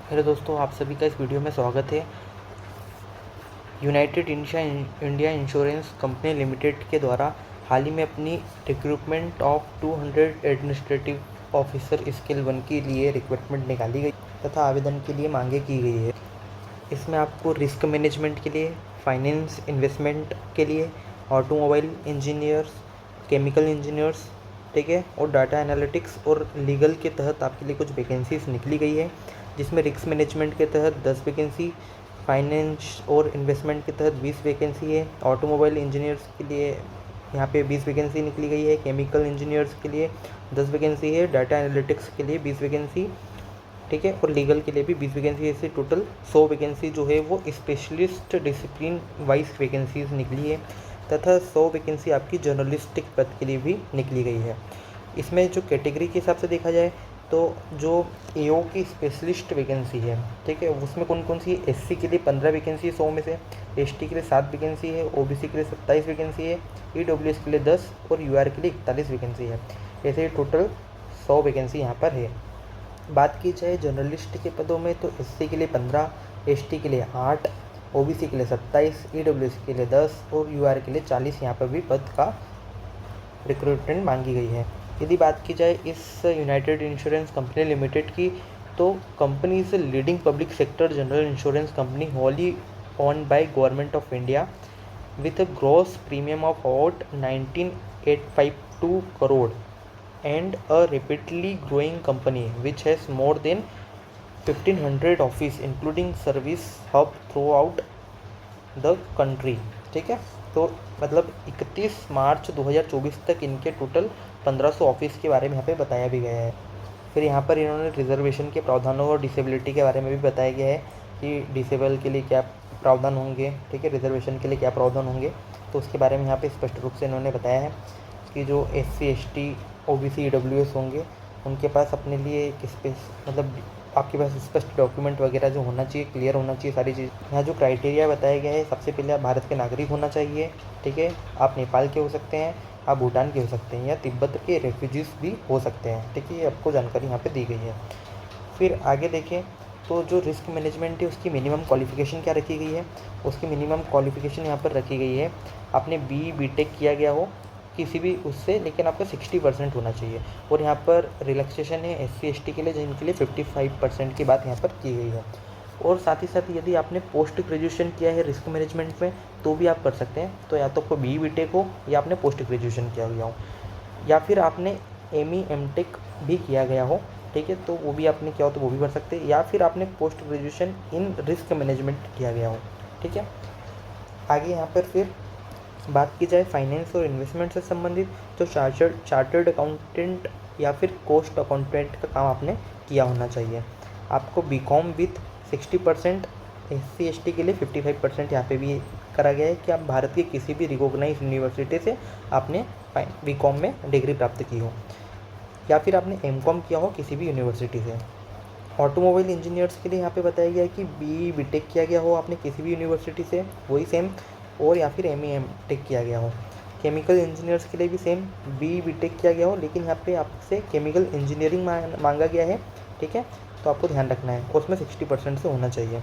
Hello दोस्तों, आप सभी का इस वीडियो में स्वागत है। United India insurance company limited के द्वारा हाल ही में अपनी recruitment of 200 administrative officer scale 1 के लिए रिक्रूटमेंट निकाली गई तथा आवेदन के लिए मांगे की गई है। इसमें आपको रिस्क मैनेजमेंट के लिए, फाइनेंस इन्वेस्टमेंट के लिए, ऑटोमोबाइल इंजीनियर्स, केमिकल इंजीनियर्स, ठीक है, और डाटा एनालिटिक्स और लीगल के तहत आपके लिए कुछ वैकेंसीज निकली गई है, जिसमें रिस्क मैनेजमेंट के तहत 10 वैकेंसी, फाइनेंस और इन्वेस्टमेंट के तहत 20 वैकेंसी है, ऑटोमोबाइल इंजीनियर्स के लिए यहाँ पे 20 वैकेंसी निकली गई है, केमिकल इंजीनियर्स के लिए 10 वैकेंसी है, डाटा एनालिटिक्स के लिए 20 वैकेंसी, ठीक है, और लीगल के लिए भी 20 वैकेंसी, ऐसे टोटल 100 वैकेंसी जो है वो स्पेशलिस्ट डिसिप्लिन वाइज वैकेंसीज निकली है तथा 100 वैकेंसी आपकी जर्नलिस्टिक पद के लिए भी निकली गई है। इसमें जो कैटेगरी के हिसाब से देखा जाए तो जो एओ की स्पेशलिस्ट वैकेंसी है, ठीक है, उसमें कौन कौन सी, एससी के लिए 15 वैकेंसी है 100 में से, एसटी के लिए 7 वैकेंसी है, ओबीसी के लिए 27 वैकेंसी है, ईडब्ल्यूएस के लिए 10 और यूआर के लिए 41 वैकेंसी है। ऐसे टोटल 100 वैकेंसी यहाँ पर है। बात की जाए जर्नलिस्ट के पदों में तो एससी के लिए 15, एसटी के लिए 8, ओबीसी के लिए 27, ईडब्ल्यूएस के लिए 10 और यूआर के लिए 40 यहाँ पर भी पद का रिक्रूटमेंट मांगी गई है। यदि बात की जाए इस यूनाइटेड इंश्योरेंस कंपनी लिमिटेड की, तो company is leading public sector general insurance company Holi owned by Government of India with a gross premium of about 19,852 crore and a rapidly growing company which has more than 1,500 office including service hub throughout the country, ठीक है। तो मतलब 31 मार्च 2024 तक इनके total 1500 office के बारे में यहाँ पे बताया भी गया है। फिर यहाँ पर इन्होंने रिजर्वेशन के प्रावधानों और डिसेबिलिटी के बारे में भी बताया गया है कि डिसेबल के लिए क्या प्रावधान होंगे, ठीक है, रिजर्वेशन के लिए क्या प्रावधान होंगे, तो उसके बारे में यहाँ पे स्पष्ट रूप से इन्होंने बताया है कि जो एससी, एसटी, ओबीसी, ईडब्ल्यूएस होंगे उनके पास अपने लिए एक मतलब आपके पास स्पष्ट डॉक्यूमेंट वगैरह जो होना चाहिए, क्लियर होना चाहिए सारी चीज़। यहाँ जो क्राइटेरिया बताया गया है, सबसे पहले आप भारत के नागरिक होना चाहिए, ठीक है, आप नेपाल के हो सकते हैं, आप भूटान के हो सकते हैं या तिब्बत के रेफ्यूजीज भी हो सकते हैं, ठीक है, ये आपको जानकारी यहाँ पे दी गई है। फिर आगे देखें तो जो रिस्क मैनेजमेंट है उसकी मिनिमम क्वालिफ़िकेशन क्या रखी गई है, उसकी मिनिमम क्वालिफ़िकेशन यहाँ पर रखी गई है, आपने बीटेक किया गया हो किसी भी उससे, लेकिन आपका 60% होना चाहिए। और यहाँ पर रिलैक्सेशन है एससी एसटी के लिए, जिनके लिए 55% की बात यहाँ पर की गई है। और साथ ही साथ यदि आपने पोस्ट ग्रेजुएशन किया है रिस्क मैनेजमेंट में तो भी आप कर सकते हैं। तो या तो आपको बीटेक हो या आपने पोस्ट ग्रेजुएशन किया गया हो या फिर आपने एमटेक भी किया गया हो, ठीक है, तो वो भी आपने किया हो तो वो भी कर सकते हैं, या फिर आपने post graduation in risk management किया गया हो, ठीक है। आगे यहाँ पर फिर बात की जाए फाइनेंस और इन्वेस्टमेंट से संबंधित, तो चार्टर्ड अकाउंटेंट या फिर कॉस्ट अकाउंटेंट का काम आपने किया होना चाहिए। आपको बीकॉम विथ 60%, एससी एसटी के लिए 55% यहाँ पे भी करा गया है कि आप भारत की किसी भी रिकॉग्नाइज यूनिवर्सिटी से आपने बीकॉम में डिग्री प्राप्त की हो या फिर आपने एमकॉम किया हो किसी भी यूनिवर्सिटी से। ऑटोमोबाइल इंजीनियर्स के लिए यहाँ पे बताया गया है कि बीटेक किया गया हो आपने किसी भी यूनिवर्सिटी से, वही सेम, और या फिर एमटेक किया गया हो। केमिकल इंजीनियर्स के लिए भी सेम, बीटेक किया गया हो, लेकिन यहाँ पे आपसे केमिकल इंजीनियरिंग मांगा गया है, ठीक है, तो आपको ध्यान रखना है और उसमें 60% से होना चाहिए।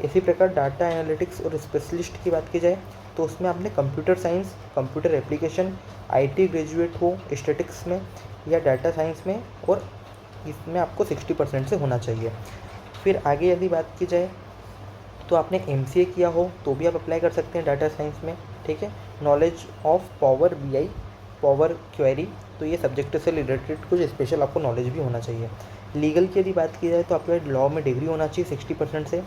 इसी प्रकार डाटा एनालिटिक्स और स्पेशलिस्ट की बात की जाए तो उसमें आपने computer science, computer application, IT graduate हो स्टैटिक्स में या डाटा साइंस में, और इसमें आपको 60% से होना चाहिए। फिर आगे यदि बात की जाए तो आपने एमसीए किया हो तो भी आप अप्लाई कर सकते हैं डाटा साइंस में, ठीक है। Knowledge of power BI, power query, तो ये सब्जेक्ट से रिलेटेड कुछ स्पेशल आपको नॉलेज भी होना चाहिए। लीगल की यदि बात की जाए तो आपके लॉ में डिग्री होना चाहिए 60% से,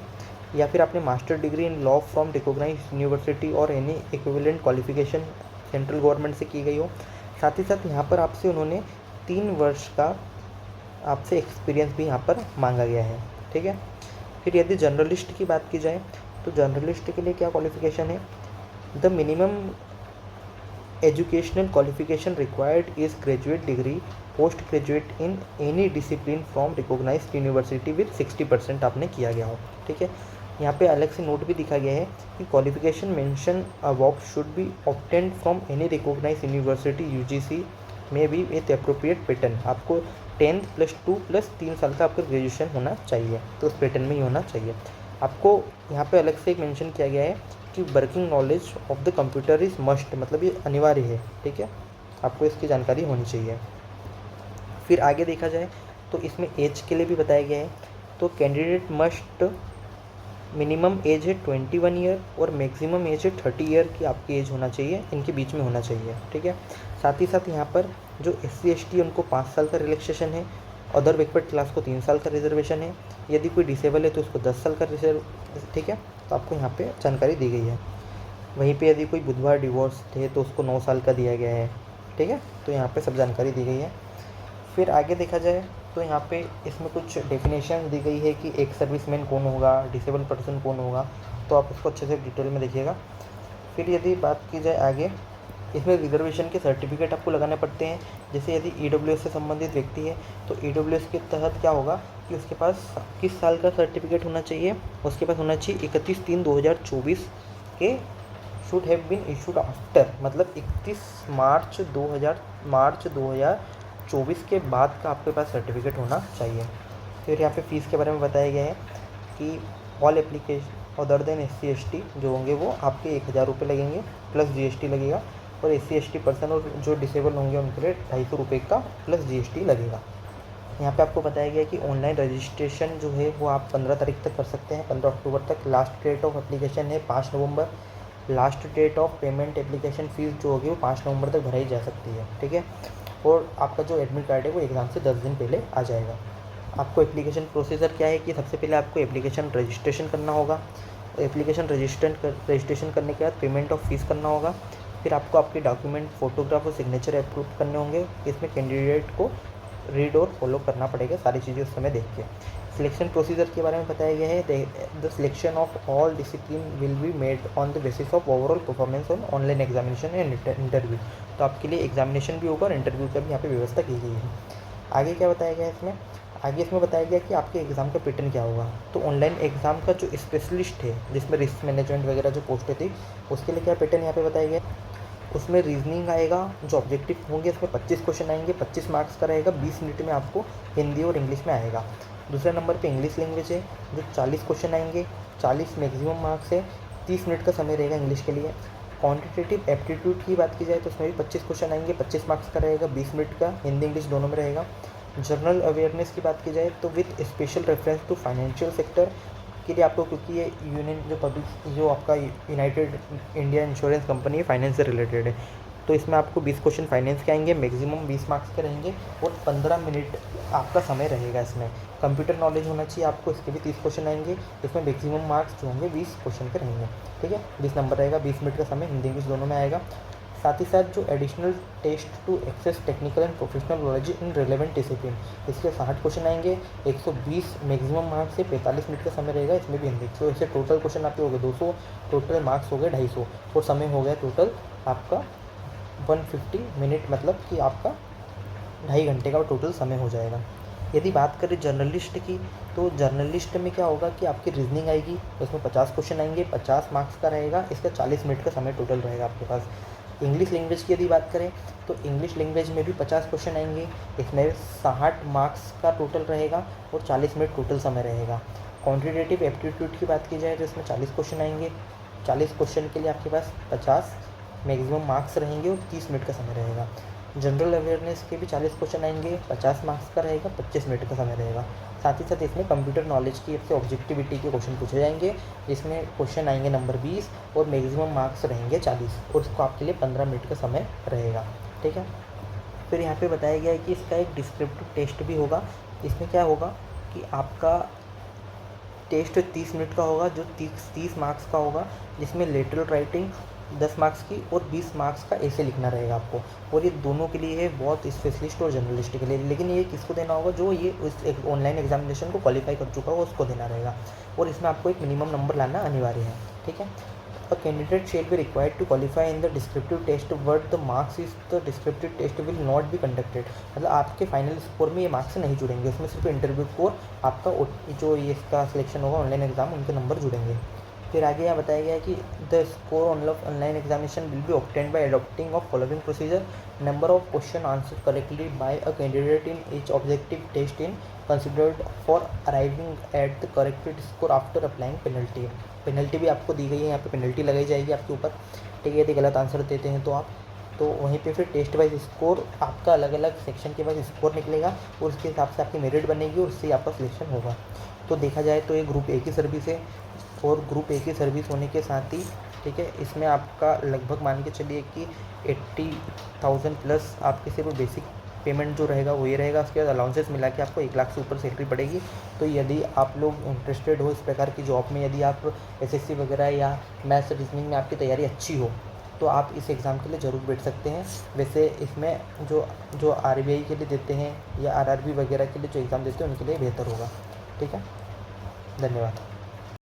या फिर आपने master degree in law from recognize university और any equivalent qualification central government से की गई हो। साथ ही साथ यहाँ पर आपसे उन्होंने 3 वर्ष का आपसे एक्सपीरियंस भी यहाँ पर मांगा गया है, ठीक है। फिर यदि जर्नलिस्ट की बात की जाए तो जर्नलिस्ट के लिए क्या क्वालिफिकेशन है, the minimum educational qualification required is graduate degree post graduate in any discipline from recognised university with 60% आपने किया गया हो, ठीक है। यहाँ पे अलग से नोट भी दिखा गया है कि qualification mentioned above should be obtained from any recognised university UGC में भी विथ अप्रोप्रिएट पैटर्न। आपको 10th +2 + 3 साल का आपका ग्रेजुएशन होना चाहिए, तो उस पैटर्न में ही होना चाहिए। आपको यहाँ पे अलग से एक मेंशन किया गया है कि working knowledge of the computer is must, मतलब ये अनिवार्य है, ठीक है, आपको इसकी जानकारी होनी चाहिए। फिर आगे देखा जाए तो इसमें एज के लिए भी बताया गया है, तो कैंडिडेट मस्ट, मिनिमम एज है 21 ईयर और मैक्सिमम एज है 30 ईयर की आपकी एज होना चाहिए, इनके बीच में होना चाहिए, ठीक है। साथ ही साथ यहाँ पर जो SC/ST उनको 5 साल का रिलैक्सेशन है, अदर बैकवर्ड क्लास को 3 साल का रिजर्वेशन है, यदि कोई डिसेबल है तो उसको 10 साल का रिजर्व, ठीक है, तो आपको यहाँ पे जानकारी दी गई है। वहीं पे यदि कोई बुधवार डिवोर्स थे तो उसको 9 साल का दिया गया है, ठीक है, तो यहाँ पे सब जानकारी दी गई है। फिर आगे देखा जाए तो यहाँ पे इसमें कुछ डेफिनेशन दी गई है कि एक सर्विसमैन कौन होगा, डिसेबल पर्सन कौन होगा, तो आप उसको अच्छे से डिटेल में देखिएगा। फिर यदि बात की जाए आगे, इसमें रिजर्वेशन के सर्टिफिकेट आपको लगाने पड़ते हैं। जैसे यदि EWS से संबंधित व्यक्ति है तो EWS के तहत क्या होगा कि उसके पास किस साल का सर्टिफिकेट होना चाहिए, उसके पास होना चाहिए 31/3/2024 के should have been issued after, मतलब 31 मार्च 2024 के बाद का आपके पास सर्टिफिकेट होना चाहिए। फिर यहाँ पे फ़ीस के बारे में बताया गया है कि all application other than SC/ST जो होंगे वो आपके 1000 रुपये लगेंगे प्लस GST लगेगा, और SC/ST पर्सन और जो डिसेबल होंगे उनके लिए 250 रुपये का प्लस GST लगेगा। यहाँ पे आपको बताया गया है कि ऑनलाइन रजिस्ट्रेशन जो है वो आप 15 तारीख तक कर सकते हैं, 15 अक्टूबर तक। लास्ट डेट ऑफ एप्लीकेशन है 5 नवंबर। Last date of payment application fees जो होगी वो 5 नवंबर तक भराई जा सकती है, ठीक है। और आपका जो एडमिट कार्ड है वो एग्ज़ाम से 10 दिन पहले आ जाएगा। आपको एप्लीकेशन प्रोसीजर क्या है कि सबसे पहले आपको एप्लीकेशन रजिस्ट्रेशन करना होगा। एप्लीकेशन रजिस्ट्रेशन करने के बाद पेमेंट ऑफ फीस करना होगा। फिर आपको आपके डॉक्यूमेंट, फोटोग्राफ और सिग्नेचर अप्रूव करने होंगे। इसमें कैंडिडेट को रीड और फॉलो करना पड़ेगा सारी चीज़ें उस समय देख के। सिलेक्शन प्रोसीजर के बारे में बताया गया है, the selection of all discipline will be made on the basis of overall performance on online examination and interview. तो आपके लिए एग्जामिनेशन भी होगा और इंटरव्यू का भी यहाँ पे व्यवस्था की गई है। आगे क्या बताया गया है इसमें, आगे इसमें बताया गया कि आपके एग्ज़ाम का पैटर्न क्या होगा। तो ऑनलाइन एग्ज़ाम का जो स्पेशलिस्ट है जिसमें रिस्क मैनेजमेंट वगैरह जो पोस्टें थी उसके लिए क्या पैटर्न यहाँ पे बताया गया। उसमें रीजनिंग आएगा, जो ऑब्जेक्टिव होंगे उसमें 25 क्वेश्चन आएंगे, 25 मार्क्स का रहेगा, 20 मिनट में आपको हिंदी और इंग्लिश में आएगा। दूसरे नंबर पे इंग्लिश लैंग्वेज है, जो 40 क्वेश्चन आएंगे, 40 मैक्सिमम मार्क्स है, 30 मिनट का समय रहेगा इंग्लिश के लिए। क्वांटिटेटिव एप्टीट्यूड की बात की जाए तो उसमें भी 25 क्वेश्चन आएंगे, 25 मार्क्स का रहेगा, 20 मिनट का हिंदी इंग्लिश दोनों में रहेगा। जनरल अवेयरनेस की बात की जाए तो with special reference to financial sector के लिए आपको, क्योंकि ये यूनियन जो पब्लिक जो आपका यूनाइटेड इंडिया इंश्योरेंस कंपनी है फाइनेंस से रिलेटेड है, तो इसमें आपको 20 क्वेश्चन फाइनेंस के आएंगे, मैक्सिमम 20 मार्क्स के रहेंगे और 15 मिनट आपका समय रहेगा। इसमें कंप्यूटर नॉलेज होना चाहिए आपको, इसके भी 30 क्वेश्चन आएंगे, इसमें मैक्सिमम मार्क्स जो होंगे 20 क्वेश्चन के रहेंगे, ठीक है। 20 नंबर रहेगा, 20 मिनट का समय हिंदी इंग्लिश दोनों में आएगा। साथ ही साथ जो additional test to access technical and professional knowledge in relevant discipline, इसके 60 क्वेश्चन आएंगे, 120 मैक्सिमम मार्क्स से 45 मिनट का समय रहेगा, इसमें भी हिंदी। तो इससे टोटल क्वेश्चन आपके हो गए 200, टोटल मार्क्स हो गए 250 और समय हो गया टोटल आपका 150 मिनट, मतलब कि आपका 2.5 घंटे का टोटल समय हो जाएगा। यदि बात करें जर्नलिस्ट की, तो जर्नलिस्ट में क्या होगा कि आपकी रीजनिंग आएगी, उसमें 50 क्वेश्चन आएंगे, 50 मार्क्स का रहेगा, इसका 40 मिनट का समय टोटल रहेगा आपके पास। इंग्लिश लैंग्वेज की यदि बात करें तो इंग्लिश लैंग्वेज में भी 50 क्वेश्चन आएंगे, इसमें 60 मार्क्स का टोटल रहेगा और 40 मिनट टोटल समय रहेगा। क्वांटिटेटिव एप्टीट्यूड की बात की जाए तो इसमें 40 क्वेश्चन आएंगे, 40 क्वेश्चन के लिए आपके पास 50 मैक्सिमम मार्क्स रहेंगे और 30 मिनट का समय रहेगा। जनरल अवेयरनेस के भी 40 क्वेश्चन आएंगे, 50 मार्क्स का रहेगा, 25 मिनट का समय रहेगा। साथ ही साथ इसमें कंप्यूटर नॉलेज की आपसे ऑब्जेक्टिविटी के क्वेश्चन पूछे जाएंगे, जिसमें क्वेश्चन आएंगे नंबर 20 और मैक्सिमम मार्क्स रहेंगे 40 और इसको आपके लिए 15 मिनट का समय रहेगा, ठीक है। फिर यहाँ पे बताया गया है कि इसका एक डिस्क्रिप्टिव टेस्ट भी होगा। इसमें क्या होगा कि आपका टेस्ट 30 मिनट का होगा, जो 30 मार्क्स का होगा, जिसमें लेटरल राइटिंग 10 मार्क्स की और 20 मार्क्स का ऐसे लिखना रहेगा आपको। और ये दोनों के लिए है, बहुत स्पेशलिस्ट और जर्नलिस्ट के लिए। लेकिन ये किसको देना होगा, जो ये उस एक ऑनलाइन एग्जामिनेशन को क्वालिफाई कर चुका होगा उसको देना रहेगा। और इसमें आपको एक मिनिमम नंबर लाना अनिवार्य है, ठीक है। A candidate shall be required to qualify in the descriptive test word the marks is the descriptive test will not be conducted, मतलब आपके फाइनल स्कोर में ये मार्क्स नहीं जुड़ेंगे, उसमें सिर्फ इंटरव्यू स्कोर आपका जो ये इसका सिलेक्शन होगा ऑनलाइन एग्जाम उनके नंबर जुड़ेंगे। फिर आगे यहाँ बताया गया है कि the score online examination will be obtained by adopting of following procedure, number of question answer correctly by a candidate in each objective test in considered for arriving at the corrected score after applying penalty. Penalty भी आपको दी गई है, यहाँ पे penalty लगाई जाएगी आपके ऊपर, ठीक है, यदि गलत आंसर देते हैं तो आप। तो वहीं पे फिर टेस्ट वाइज स्कोर आपका अलग अलग सेक्शन के वाइज स्कोर निकलेगा और उसके हिसाब से आपकी मेरिट बनेगी और उससे आपका सिलेक्शन होगा। तो देखा जाए तो ये ग्रुप ए की सर्विस है और ग्रुप ए की सर्विस होने के साथ ही, ठीक है, इसमें आपका लगभग मान के चलिए कि 80,000 प्लस आपके सिर्फ बेसिक पेमेंट जो रहेगा वो ये रहेगा। उसके बाद अलाउंसेस मिला के आपको 1 लाख से ऊपर सैलरी पड़ेगी। तो यदि आप लोग इंटरेस्टेड हो इस प्रकार की जॉब में, यदि आप एसएससी वगैरह या मैथ्स रीजनिंग में आपकी तैयारी अच्छी हो, तो आप इस एग्ज़ाम के लिए ज़रूर बैठ सकते हैं। वैसे इसमें जो आरबीआई के लिए देते हैं या आरआरबी वगैरह के लिए जो एग्ज़ाम देते हैं उनके लिए बेहतर होगा। ठीक है, धन्यवाद।